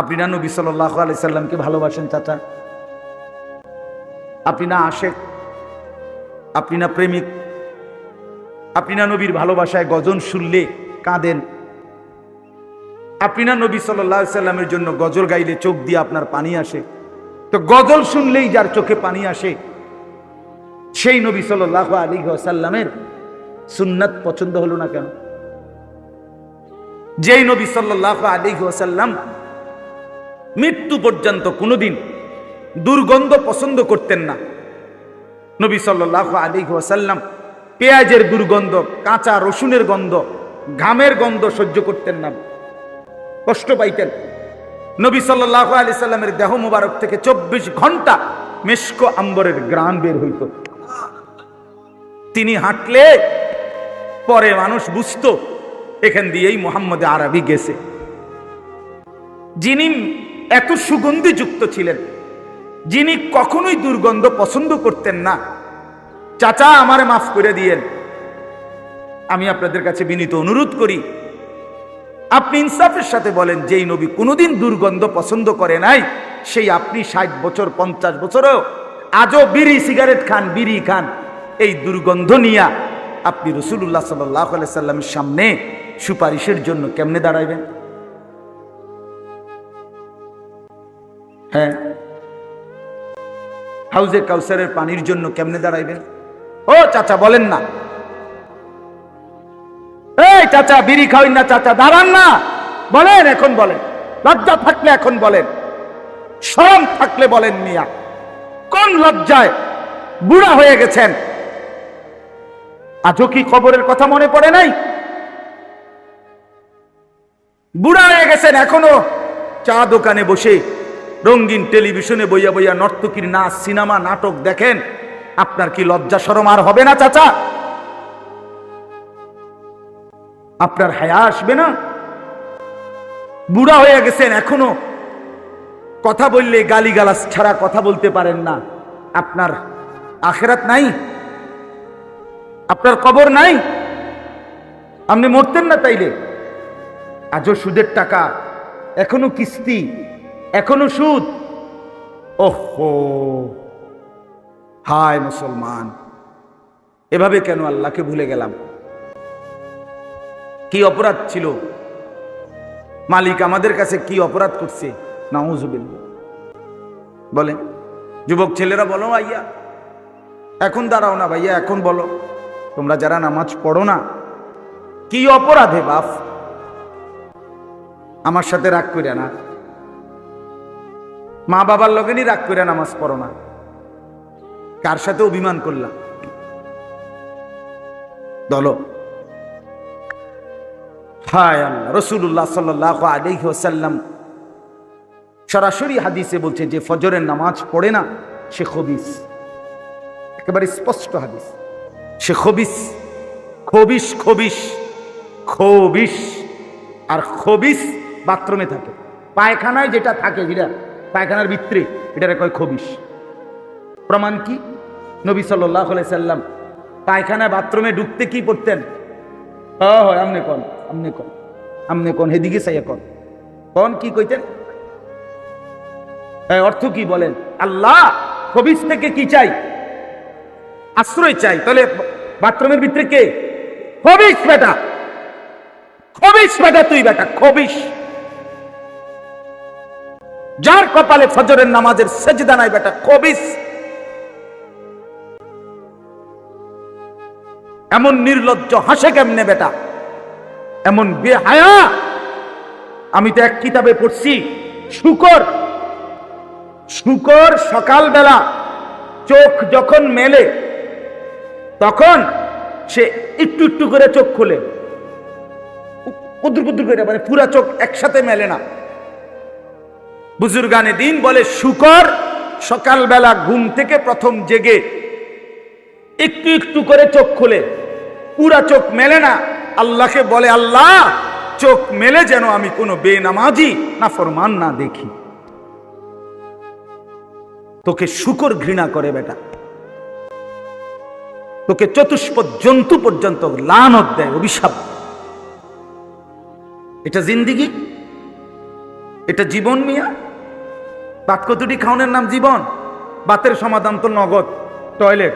আপনি না নবী সাল্লাল্লাহু আলাইহি সাল্লামকে ভালোবাসেন চাচা? আপনি না আশেক? আপনি না প্রেমিক? আপনি না নবীর ভালোবাসায় গজল শুনলে কাঁদেন? আপনি না নবী সাল্লাল্লাহু আলাইহি সাল্লামের জন্য গজল গাইলে চোখ দিয়ে আপনার পানি আসে? তো গজল শুনলেই যার চোখে পানি আসে, সেই নবী সাল্লাল্লাহু আলাইহি ওয়াসাল্লামের সুন্নাত পছন্দ হলো না কেন? যেই নবী সাল্লাল্লাহু আলাইহি ওয়াসাল্লাম মৃত্যু পর্যন্ত কোনোদিন দুর্গন্ধ পছন্দ করতেন না। নবী সাল্লাল্লাহু আলাইহি ওয়াসাল্লাম পেঁয়াজের দুর্গন্ধ, কাঁচা রসুনের গন্ধ, ঘামের গন্ধ সহ্য করতেন না, কষ্ট পাইতেন। নবী সাল্লাল্লাহু আলাইহি সাল্লামের দেহ মুবারক থেকে 24 ঘন্টা মেশক আম্বরের ঘ্রাণ বের হইত। তিনি হাঁটলে পরে মানুষ বুঝতো এখান দিয়েই মুহাম্মদ আরবি গেছে। যিনি এত সুগন্ধি যুক্ত ছিলেন, যিনি কখনোই দুর্গন্ধ পছন্দ করতেন না, চাচা আমারে মাফ করে দিয়েন, আমি আপনাদের কাছে বিনীত অনুরোধ করি, আপনি ইনসাফের সাথে বলেন, যেই নবী কোনোদিন দুর্গন্ধ পছন্দ করে নাই, সেই আপনি 60 বছর 50 বছরেও আজও বিড়ি সিগারেট খান, বিড়ি খান, এই দুর্গন্ধ নিয়া আপনি রাসূলুল্লাহ সাল্লাল্লাহু আলাইহি সাল্লামের সামনে সুপারিশের জন্য কেমনে দাঁড়াইবেন? হ্যাঁ, হাউজে কাউসারের পানির জন্য কেমনে দাঁড়াইবেন? ও চাচা বলেন না, এই চাচা বিড়ি খাওয়েন না, চাচা দাঁড়ান না, বলেন, এখন বলেন, লজ্জা থাকলে এখন বলেন, শরম থাকলে বলেন। মিয়া কোন লজ্জায় বুড়া হয়ে গেছেন? আজও কি কবরের কথা মনে পড়ে নাই? বুড়া হয়ে গেছেন, এখনো চা দোকানে বসে রঙিন টেলিভিশনে বইয়া বইয়া নর্তকীর নাচ, সিনেমা, নাটক দেখেন। আপনার কি লজ্জা শরম আর হবে না চাচা? আপনার হায়া আসবে না? বুড়া হয়ে গেছেন, এখনো কথা বললে গালিগালাজ ছাড়া কথা বলতে পারেন না। আপনার আখিরাত নাই? আপনার কবর নাই? আপনি মরতেন না তাইলে? আজও সুদের টাকা, এখনো কিস্তি, এখনো সুদ। ওহো, হায় মুসলমান, এভাবে কেন আল্লাহকে ভুলে গেলাম? কি অপরাধ ছিল? মালিক আমাদের কাছে কি অপরাধ করছে? নাউযুবিল্লাহ। বলে যুবক ছেলেরা, বলো ভাইয়া, এখন দাঁড়াও না ভাইয়া, এখন বলো, তোমরা যারা নামাজ পড়ো না, কি অপরাধে বাপ? আমার সাথে রাগ করে না, মা বাবার লগেনই রাগ করে নামাজ পড়ো না, কার সাথে অভিমান করলাম? বলো। হায় আল্লাহ, রাসূলুল্লাহ সাল্লাল্লাহু আলাইহি ওয়াসাল্লাম সরাসরি হাদিসে বলছে, যে ফজরের নামাজ পড়ে না সে খবিস। একেবারে স্পষ্ট হাদিস, সে খবিস। খবিস খবিস খবিস। আর খবিস বাথরুমে থাকে, পায়খানায় যেটা থাকে, যেটা পায়খানার ভিতরে, এটারে কয় খবিস। প্রমাণ কি? নবী সাল্লাল্লাহু আলাইহি সাল্লাম পায়খানায় বাথরুমে ঢুকতে কি পড়তেন? হয় আমনে কোন, আমনে কোন, আমনে কোন, হেদিকে চাইয়া কোন, কোন কি কইতেন? অর্থ কি বলেন? আল্লাহ খবিস থেকে কি চাই? আশ্রয় চাই। তাহলে বাথরুমের ভিতরে কে? খবিস বেটা, খবিস বেটা, তুই বেটা খবিস। যার কপালে ফজরের নামাজের সেজদা নাই বেটা খবিস। এমন নির্লজ্জ হাসে কেমনে বেটা? এমন বেহায়া! আমি তো এক কিতাবে পড়ছি, শুকর সকালবেলা চোখ যখন মেলে তখন সে একটু একটু করে চোখ খুলে, কুদ্দুর কুদ্দুর করে, মানে পুরা চোখ একসাথে মেলে না। বুজুর্গানে দিন বলে, শুকর সকালবেলা ঘুম থেকে প্রথম জেগে একটু একটু করে চোখ খুলে, পুরা চোখ মেলে না। আল্লাহকে বলে, আল্লাহ চোখ মেলে যেন আমি কোনো বেনামাজি নাফরমান না দেখি। তোকে শুকর ঘৃণা করে বেটা, তোকে চতুষ্পদ জন্তু পর্যন্ত লানত দেয়, অভিশাপ। এটা জিন্দিগি? এটা জীবন মিয়া? ভাত কতটি খাওয়ানোর নাম জীবন? বাতের সমাধান তো নগদ, টয়লেট।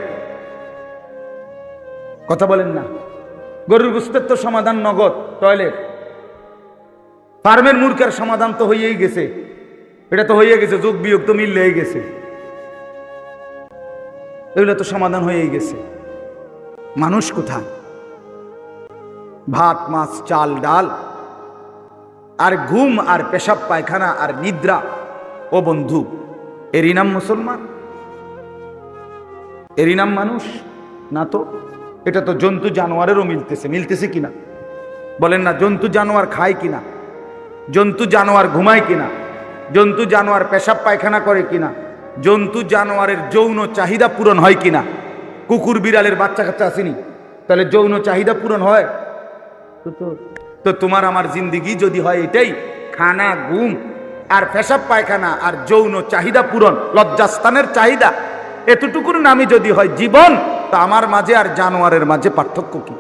কথা বলেন না। গরুর গোশতের তো সমাধান নগদ, টয়লেট। ফার্মের মুরগের সমাধান তো হয়েই গেছে, এটা তো হয়ে গেছে, যোগ বিয়োগ তো মিললেই গেছে, এগুলো তো সমাধান হয়েই গেছে। মানুষ কোথায়? ভাত মাছ চাল ডাল আর ঘুম আর পেশাব পায়খানা আর নিদ্রা। ও বন্ধু, এরই নাম মুসলমান? এরই নাম মানুষ? না তো। এটা তো জন্তু জানোয়ারেরও মিলতেছে কিনা বলেন না? জন্তু জানোয়ার খায় কিনা? জন্তু জানোয়ার ঘুমায় কিনা? জন্তু জানোয়ার পেশাব পায়খানা করে কিনা? জন্তু জানোয়ারের যৌন চাহিদা পূরণ হয় কিনা? কুকুর বিড়ালের বাচ্চা কাচ্চা আসেনি, তাহলে যৌন চাহিদা পূরণ হয়? তো তোমার আমার জিন্দিগি যদি হয় এটাই, খানা ঘুম আর পেশাব পায়খানা আর যৌন চাহিদা পূরণ, লজ্জাস্থানের চাহিদা, এতটুকুর নামই যদি হয় জীবন, তা আমার মাঝে আর জানোয়ারের মাঝে পার্থক্য কি?